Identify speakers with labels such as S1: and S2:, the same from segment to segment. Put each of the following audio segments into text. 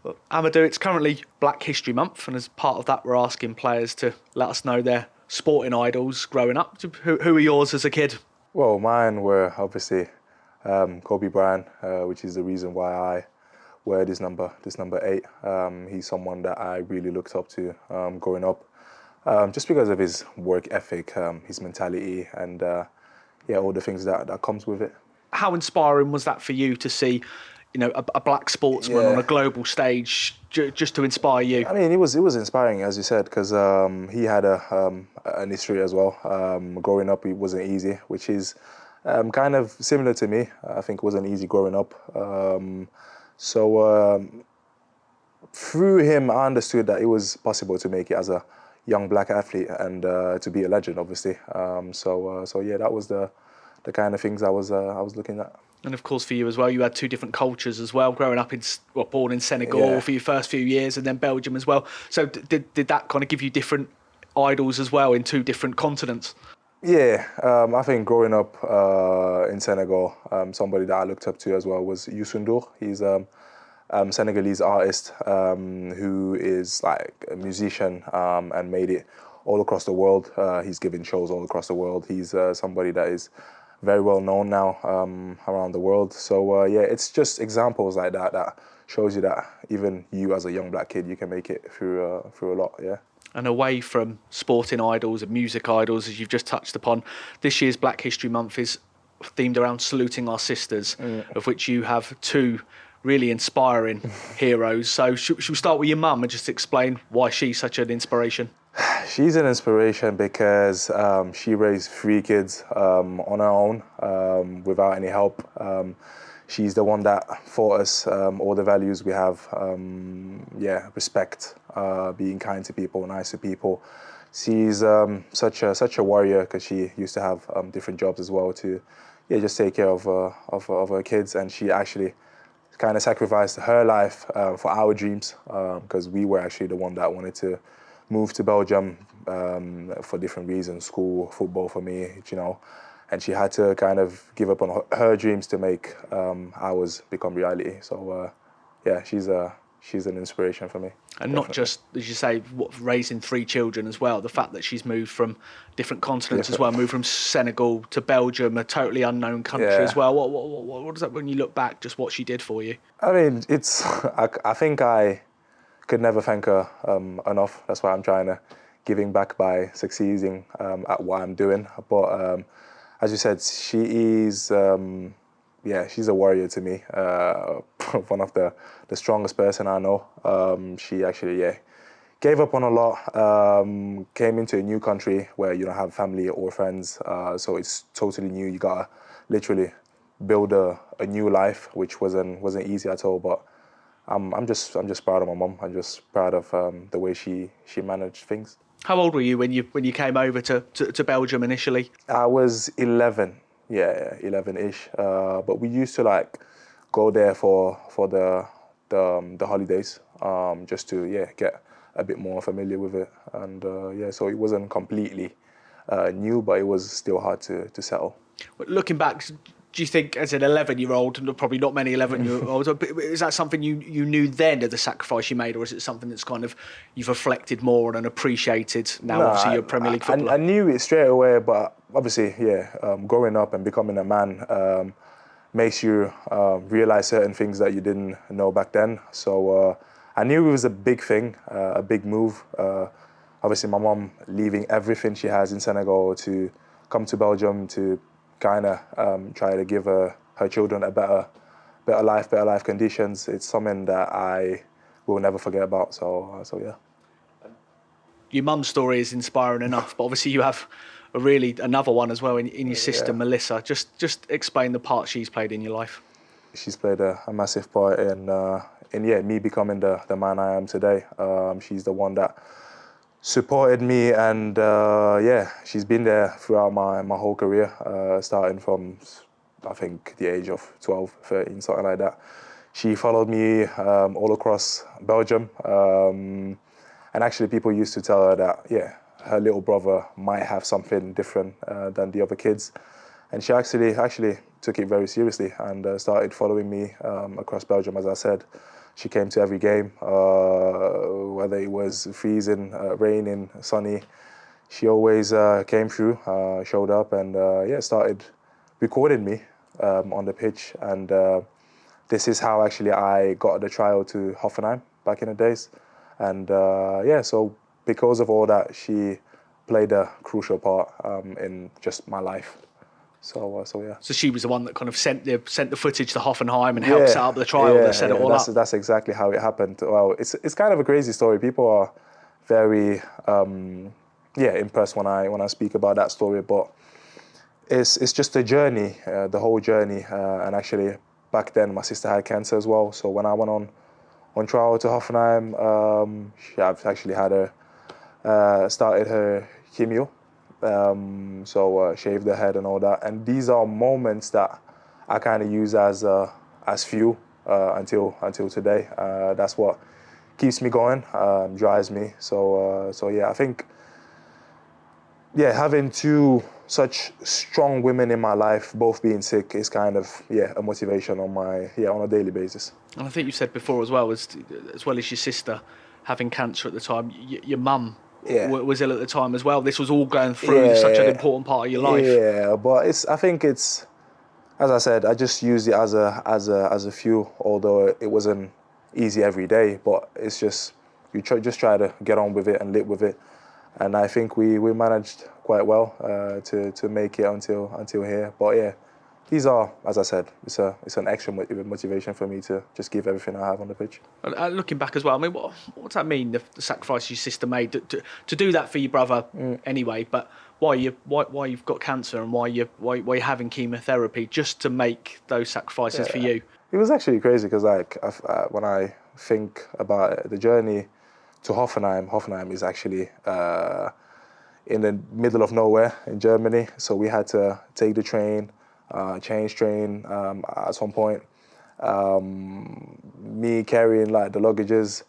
S1: Well, Amadou, it's currently Black History Month, and as part of that, we're asking players to let us know their sporting idols growing up. Who are yours as a kid?
S2: Well, mine were obviously Kobe Bryant, which is the reason why I wear this number 8. He's someone that I really looked up to growing up, just because of his work ethic, his mentality, and yeah, all the things that comes with it.
S1: How inspiring was that for you to see, a black sportsman on a
S2: Yeah.
S1: global stage just to inspire you?
S2: I mean, it was inspiring, as you said, because he had an history as well. Growing up, it wasn't easy, which is kind of similar to me. I think it wasn't easy growing up. So through him, I understood that it was possible to make it as a young black athlete and to be a legend, obviously. So yeah, that was the kind of things I was looking at.
S1: And of course, for you as well, you had two different cultures as well, growing up born in Senegal for your first few years, and then Belgium as well. So did that kind of give you different idols as well in two different continents?
S2: Yeah, I think growing up in Senegal, somebody that I looked up to as well was Youssou N'Dour. He's Senegalese artist who is like a musician and made it all across the world. He's given shows all across the world. He's somebody that is very well known now around the world. So yeah, it's just examples like that shows you that even you as a young black kid, you can make it through a lot. Yeah.
S1: And away from sporting idols and music idols, as you've just touched upon, this year's Black History Month is themed around saluting our sisters, of which you have two really inspiring heroes. So should we start with your mum and just explain why she's such an inspiration?
S2: She's an inspiration because she raised 3 kids on her own without any help. She's the one that taught us all the values we have. Yeah, respect, being kind to people, nice to people. She's such a warrior because she used to have different jobs as well to, yeah, just take care of her kids, and she actually kind of sacrificed her life for our dreams because we were actually the one that wanted to move to Belgium for different reasons, school, football for me, and she had to kind of give up on her dreams to make ours become reality. So yeah, she's an inspiration for me.
S1: And
S2: definitely.
S1: Not just, as you say, raising 3 children as well. The fact that she's moved from different continents as well, moved from Senegal to Belgium, a totally unknown country as well. What does that, when you look back, just what she did for you?
S2: I mean, I think I could never thank her enough. That's why I'm trying to giving back by succeeding at what I'm doing. But as you said, she is, yeah, she's a warrior to me. One of the strongest person I know. She actually, yeah, gave up on a lot, came into a new country where you don't have family or friends. So it's totally new. You gotta literally build a new life, which wasn't easy at all. But I'm just proud of my mum. I'm just proud of the way she managed things.
S1: How old were you when you came over to Belgium initially?
S2: I was 11, yeah, 11-ish. But we used to go there for the holidays, just to get a bit more familiar with it. And yeah, so it wasn't completely new, but it was still hard to settle.
S1: Looking back, do you think as an 11-year-old, and probably not many 11-year-olds, is that something you knew then of the sacrifice you made, or is it something that's kind of you've reflected more on and appreciated now? No, obviously you're a Premier League footballer.
S2: I knew it straight away, but obviously, yeah, growing up and becoming a man makes you realise certain things that you didn't know back then. So I knew it was a big thing, a big move. Obviously, my mum leaving everything she has in Senegal to come to Belgium to kind of try to give her children a better life conditions. It's something that I will never forget about. So yeah.
S1: Your mum's story is inspiring enough, but obviously you have another one as well in your sister, Melissa. Just explain the part she's played in your life.
S2: She's played a massive part in me becoming the man I am today. She's the one that supported me, and yeah, she's been there throughout my whole career, starting from, I think, the age of 12, 13, something like that. She followed me all across Belgium, and actually people used to tell her that, yeah, her little brother might have something different than the other kids. And she actually took it very seriously and started following me across Belgium, as I said, She came to every game, whether it was freezing, raining, sunny. She always came through, showed up, and started recording me on the pitch. And this is how actually I got the trial to Hoffenheim back in the days. And so because of all that, she played a crucial part in just my life. So yeah.
S1: So she was the one that kind of sent the footage to Hoffenheim and helped set up the trial that set it all up.
S2: That's exactly how it happened. Well, it's kind of a crazy story. People are very impressed when I speak about that story, but it's just a journey, the whole journey. And actually, back then my sister had cancer as well. So when I went on trial to Hoffenheim, I've actually had her started her chemo. Shaved the head and all that. And these are moments that I kind of use as fuel until today. That's what keeps me going, drives me. So I think having two such strong women in my life, both being sick, is kind of a motivation on a daily basis.
S1: And I think you said before as well as your sister having cancer at the time, your mum was ill at the time as well. This was all going through such an important part of your life.
S2: Yeah, but I think it's, as I said, I just used it as a fuel. Although it wasn't easy every day, but it's just just try to get on with it and live with it. And I think we managed quite well to make it until here. But these are, as I said, it's an extra motivation for me to just give everything I have on the pitch.
S1: Looking back as well, I mean, what does that mean? The sacrifice your sister made to do that for your brother anyway, but why you've got cancer and why you're having chemotherapy just to make those sacrifices for you?
S2: It was actually crazy because when I think about it, the journey to Hoffenheim is actually in the middle of nowhere in Germany, so we had to take the train. Change train at some point. Me carrying like the luggages.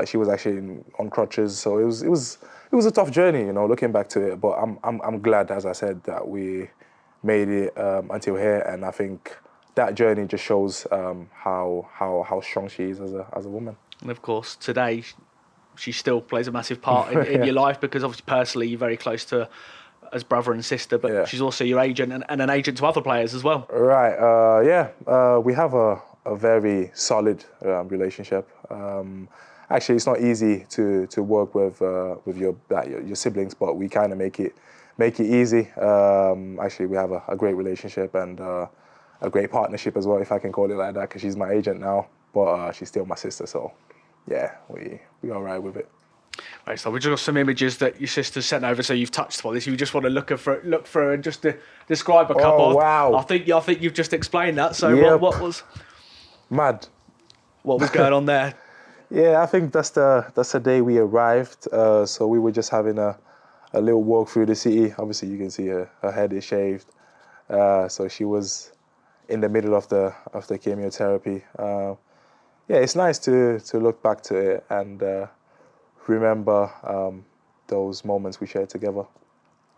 S2: She was actually on crutches, so it was a tough journey, looking back to it. But I'm glad, as I said, that we made it until here, and I think that journey just shows how strong she is as a woman.
S1: And of course, today she still plays a massive part in your life, because obviously personally you're very close to her as brother and sister, but she's also your agent and an agent to other players as well.
S2: Right. We have a very solid relationship. Actually, it's not easy to work with your siblings, but we kind of make it easy. Actually, we have a great relationship and a great partnership as well, if I can call it like that, because she's my agent now, but she's still my sister. So we all right with it.
S1: Right, so we've just got some images that your sister sent over. So you've touched upon this. You just want to look through and just describe a couple.
S2: Oh wow!
S1: I think you've just explained that. So what was
S2: mad?
S1: What was going on there?
S2: I think that's the day we arrived. So we were just having a little walk through the city. Obviously, you can see her head is shaved. So she was in the middle of the chemotherapy. It's nice to look back to it and remember those moments we shared together.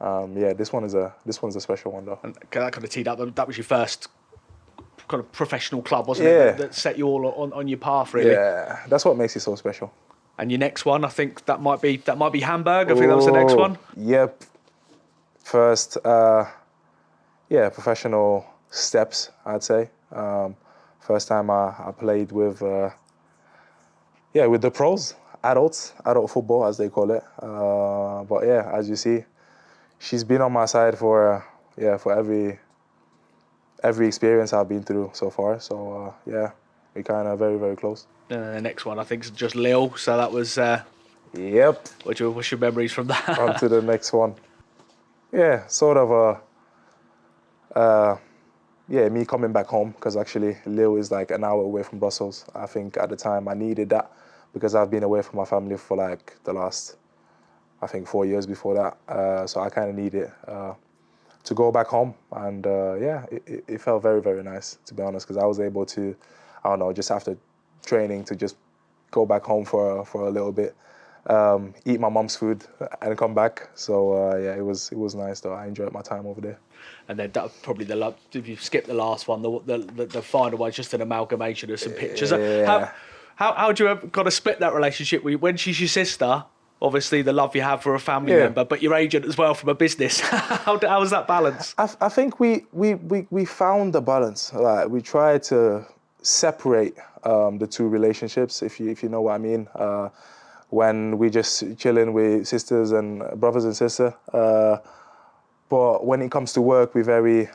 S2: This one's a special one though.
S1: And that kind of teed up. That was your first kind of professional club, wasn't it? That set you all on your path, really.
S2: Yeah, that's what makes it so special.
S1: And your next one, I think that might be Hamburg. I think that was the next one.
S2: Yep. First, professional steps, I'd say. First time I played with the pros. Adult football, as they call it. But as you see, she's been on my side for every experience I've been through so far. So we're kind of very, very close.
S1: The next one, I think, is just Lille. So that was.
S2: Yep.
S1: What's your memories from that?
S2: On to the next one. Sort of me coming back home, because actually Lille is like an hour away from Brussels. I think at the time I needed that, because I've been away from my family for like the last, I think, 4 years before that. So I kind of needed to go back home. And it felt very, very nice, to be honest, because I was able to, I don't know, just after training to just go back home for a little bit, eat my mum's food and come back. So it was nice though. I enjoyed my time over there.
S1: And then that probably if you skip the last one, the final one is just an amalgamation of some pictures.
S2: Yeah.
S1: How do you got to split that relationship when she's your sister? Obviously, the love you have for a family member, but your agent as well from a business. How was that balance?
S2: I think we found the balance. Like, we try to separate the two relationships, if you know what I mean. When we just chilling with sisters and brothers and sisters. But when it comes to work, we're very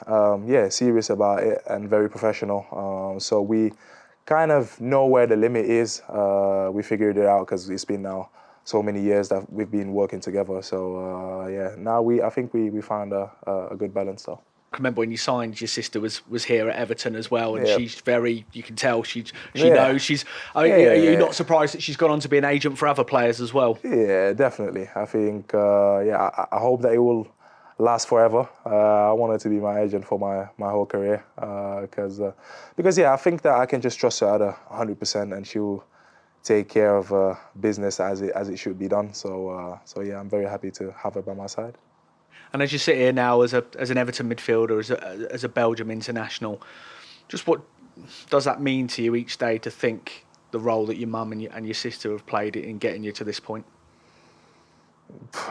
S2: serious about it and very professional. So we kind of know where the limit is. We figured it out because it's been now so many years that we've been working together. So now I think we found a good balance though.
S1: I remember when you signed, your sister was here at Everton as well, and
S2: Yeah.
S1: she's very, you can tell she
S2: Yeah.
S1: knows. Are you not surprised that she's gone on to be an agent for other players as well?
S2: Yeah, definitely. I think, I hope that it will last forever. I want her to be my agent for my whole career because I think that I can just trust her at 100% and she'll take care of business as it should be done. So I'm very happy to have her by my side.
S1: And as you sit here now as an Everton midfielder, as a Belgium international, just what does that mean to you each day to think the role that your mum and your sister have played in getting you to this point?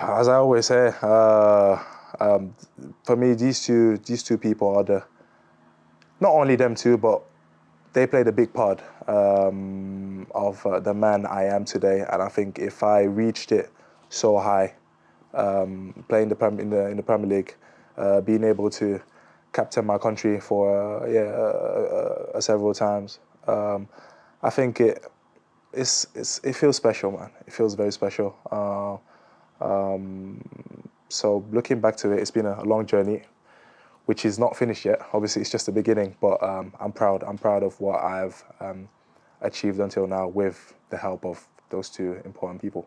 S2: As I always say, for me, these two people are not only them two, but they played a big part of the man I am today. And I think if I reached it so high, playing in the Premier League, being able to captain my country for several times, I think it feels special, man. It feels very special. So looking back to it, it's been a long journey, which is not finished yet. Obviously, it's just the beginning, but I'm proud. I'm proud of what I've achieved until now with the help of those two important people.